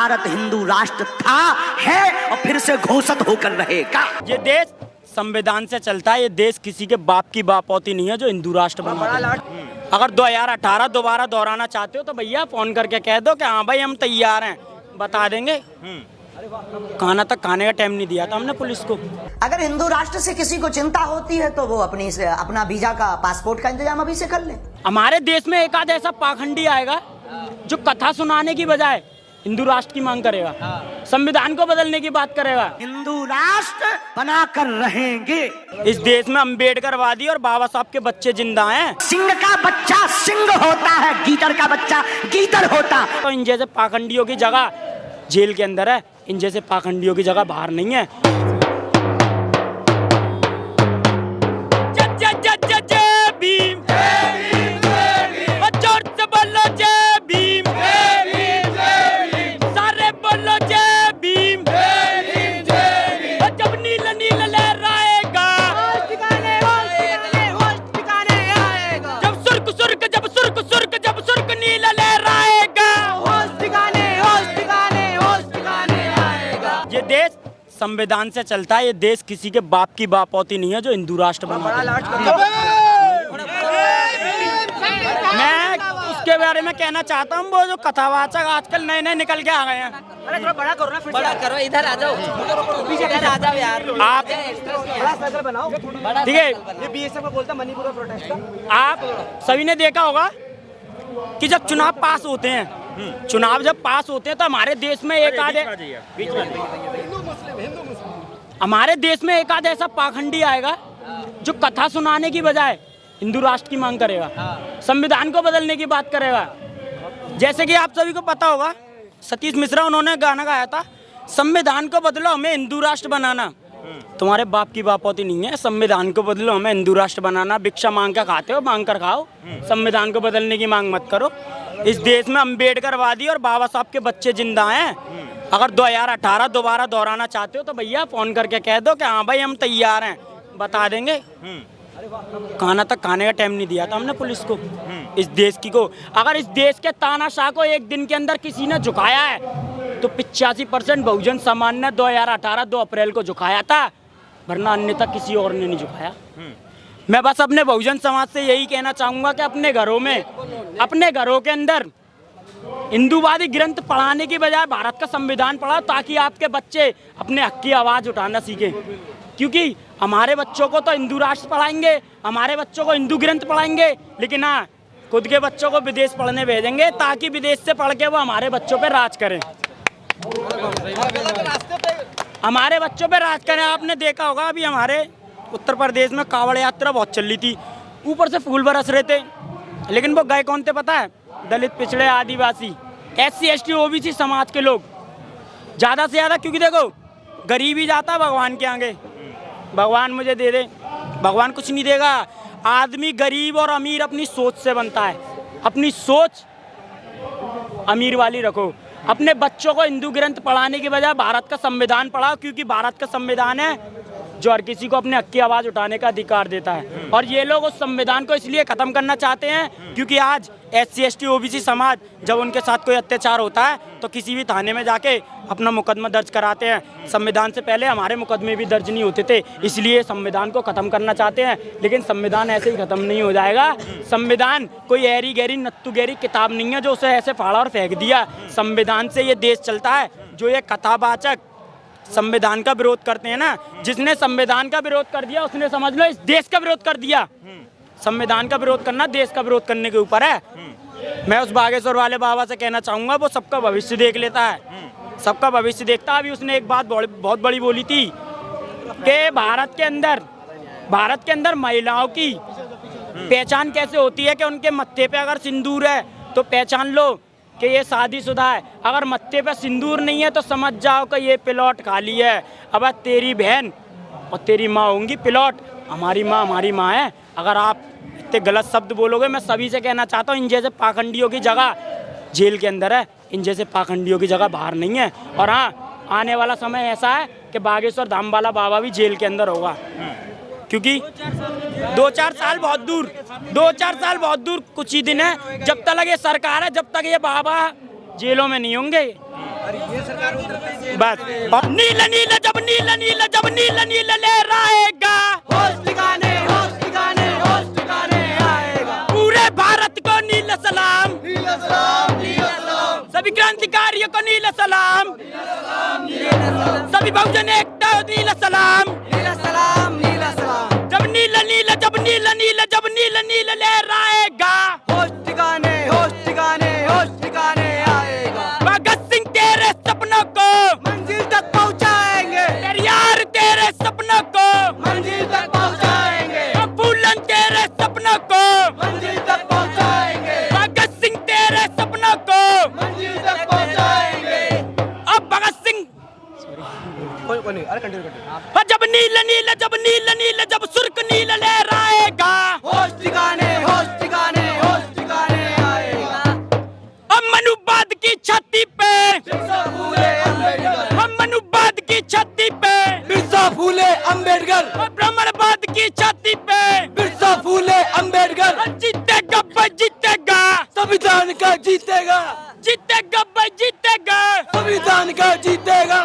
भारत हिंदू राष्ट्र था, है और फिर से घोषित होकर रहेगा। ये देश संविधान से चलता है। ये देश किसी के बाप की बापौती नहीं है जो हिंदू राष्ट्र बना दे। अगर 2018 दोबारा दोहराना चाहते हो तो भैया फोन करके कह दो कि हाँ भाई हम तैयार हैं, बता देंगे। खाना तक खाने का टाइम नहीं दिया था हमने पुलिस को। अगर हिंदू राष्ट्र से किसी को चिंता होती है तो वो अपना वीजा का, पासपोर्ट का इंतजाम अभी से कर ले। हमारे देश में एक आध ऐसा पाखंडी आएगा जो कथा सुनाने की बजाय हिंदू राष्ट्र की मांग करेगा, संविधान को बदलने की बात करेगा। हिंदू राष्ट्र बना कर रहेंगे। इस देश में अम्बेडकरवादी और बाबा साहब के बच्चे जिंदा हैं। सिंह का बच्चा सिंह होता है, गीदड़ का बच्चा गीदड़ होता। तो इन जैसे पाखंडियों की जगह जेल के अंदर है, इन जैसे पाखंडियों की जगह बाहर नहीं है। जय जय जय जय जय भीम, जोर से बोलो जय भीम, सारे बोलो जय भीम। जब नील नील लहराएगा, जब सुर्ख सुर्ख जब सुर्ख सुर्ख जब सुर्ख नील लहराएगा, ये देश संविधान से चलता है। ये देश किसी के बाप की बापौती नहीं है जो हिंदू राष्ट्र बना दे। मैं उसके बारे में कहना चाहता हूँ, वो जो कथावाचक आजकल नए नए निकल के आ गए हैं। अरे थोड़ा बड़ा करो ना, फिर बड़ा करो, इधर आ जाओ, इधर आ जाओ यार। आप बड़ा सर्कल बनाओ, ठीक है, ये बीएसएफ का बोलता मणिपुर प्रोटेस्ट का। आप सभी ने देखा होगा कि जब चुनाव पास होते हैं, चुनाव जब पास होते हैं तो हमारे देश में एक आध ऐसा पाखंडी आएगा जो कथा सुनाने की बजाय हिंदू राष्ट्र की मांग करेगा, संविधान को बदलने की बात करेगा। जैसे कि आप सभी को पता होगा, सतीश मिश्रा उन्होंने गाना गाया था, संविधान को बदलो हमें हिंदू राष्ट्र बनाना। तुम्हारे बाप की बापौती नहीं है, संविधान को बदलो हमें हिंदू राष्ट्र बनाना। भिक्षा मांग कर खाते हो, मांग कर खाओ, संविधान को बदलने की मांग मत करो। इस देश में अम्बेडकरवादी और बाबा साहब के बच्चे जिंदा हैं। अगर 2018 दोबारा दोहराना चाहते हो तो भैया फोन करके कह दो कि हाँ भाई हम तैयार हैं, बता देंगे। खाना तक खाने का टाइम नहीं दिया था हमने पुलिस को, इस देश की को। अगर इस देश के तानाशाह को एक दिन के अंदर किसी ने झुकाया है तो 85% बहुजन समाज ने 2018 2 अप्रैल को झुकाया था, वरना अन्यथा किसी और ने नहीं झुकाया। मैं बस अपने बहुजन समाज से यही कहना चाहूँगा कि अपने घरों में, अपने घरों के अंदर हिंदूवादी ग्रंथ पढ़ाने की बजाय भारत का संविधान पढ़ाओ, ताकि आपके बच्चे अपने हक की आवाज़ उठाना सीखें। क्योंकि हमारे बच्चों को तो हिंदू राष्ट्र पढ़ाएंगे, हमारे बच्चों को हिंदू ग्रंथ पढ़ाएंगे, लेकिन हाँ, खुद के बच्चों को विदेश पढ़ने भेजेंगे ताकि विदेश से पढ़ के वो हमारे बच्चों पे राज करें, हमारे बच्चों पे राज करें। आपने देखा होगा अभी हमारे उत्तर प्रदेश में कावड़ यात्रा बहुत चल रही थी, ऊपर से फूल बरस रहे थे, लेकिन वो गए कौन थे पता है? दलित, पिछड़े, आदिवासी, SC ST OBC समाज के लोग ज़्यादा से ज़्यादा। क्योंकि देखो, गरीब ही जाता है भगवान के आगे, भगवान मुझे दे दे, भगवान कुछ नहीं देगा। आदमी गरीब और अमीर अपनी सोच से बनता है, अपनी सोच अमीर वाली रखो। अपने बच्चों को हिंदू ग्रंथ पढ़ाने की बजाय भारत का संविधान पढ़ाओ, क्योंकि भारत का संविधान है जो हर किसी को अपने हक की आवाज़ उठाने का अधिकार देता है। और ये लोग उस संविधान को इसलिए ख़त्म करना चाहते हैं क्योंकि आज SC ST OBC समाज जब उनके साथ कोई अत्याचार होता है तो किसी भी थाने में जाके अपना मुकदमा दर्ज कराते हैं। संविधान से पहले हमारे मुकदमे भी दर्ज नहीं होते थे, इसलिए संविधान को ख़त्म करना चाहते हैं। लेकिन संविधान ऐसे ही ख़त्म नहीं हो जाएगा। संविधान कोई ऐरी गहरी नत्तू गहरी किताब नहीं है जो उसे ऐसे फाड़ा और फेंक दिया। संविधान से ये देश चलता है। जो ये कथावाचक संविधान का विरोध करते हैं ना, जिसने संविधान का विरोध कर दिया उसने समझ लो इस देश का विरोध कर दिया। संविधान का विरोध करना देश का विरोध करने के ऊपर है। मैं उस बागेश्वर वाले बाबा से कहना चाहूँगा, वो सबका भविष्य देख लेता है, सबका भविष्य देखता है। अभी उसने एक बात बहुत बड़ी बोली थी कि भारत के अंदर महिलाओं की पहचान कैसे होती है कि उनके मत्थे पे अगर सिंदूर है तो पहचान लो कि ये शादीशुदा है, अगर मत्थे पे सिंदूर नहीं है तो समझ जाओ कि ये प्लॉट खाली है। अब तेरी बहन और तेरी माँ होंगी प्लॉट, हमारी माँ है। अगर आप इतने गलत शब्द बोलोगे, मैं सभी से कहना चाहता हूँ, इन जैसे पाखंडियों की जगह जेल के अंदर है, इन जैसे पाखंडियों की जगह बाहर नहीं है। और हाँ, आने वाला समय ऐसा है कि बागेश्वर धाम वाला बाबा भी जेल के अंदर होगा, क्योंकि 2-4 साल बहुत दूर, 2-4 साल बहुत दूर, कुछ ही दिन है। जब तक ये सरकार है, जब तक ये बाबा जेलों में नहीं होंगे, बस नीला नीला जब नीला नीला जब नीला नीला लहराएगा, होश ठिकाने आएगा। पूरे भारत को नीला सलाम, नीला सलाम, नीला सलाम, सभी क्रांतिकारियों को नीला सलाम, सभी बहुजन एकता नीला सलाम। नीला सलाम, नीला सलाम। जब नीला नीला जब नीला नीला जब नीला नीला लहराएगा, होश ठिकाने आएगा। भगत सिंह तेरे सपनों को मंजिल तक पहुंचाएंगे, पेरियार तेरे सपनों को, मंजिल तक पहुंचाएंगे, फूलन तेरे सपनों को, मंजिल तक पहुंचाएंगे, भगत सिंह तेरे सपनों को। मंजिल तक पहुंचाएंगे। अब भगत सिंह जब नीला नीला जब नीला नीला जब सुर्ख नीला लहराएगा, होश ठिकाने आएगा। हम मनुवाद की छाती पे, बिरसा फूले अम्बेडकर, हम मनुवाद की छाती पे, बिरसा फूले अम्बेडकर, और ब्राह्मणवाद की छाती पे बिरसा फूले अम्बेडकर। जीतेगा भाई जीतेगा, संविधान का जीतेगा, जीतेगा भाई जीतेगा। संविधान का जीतेगा।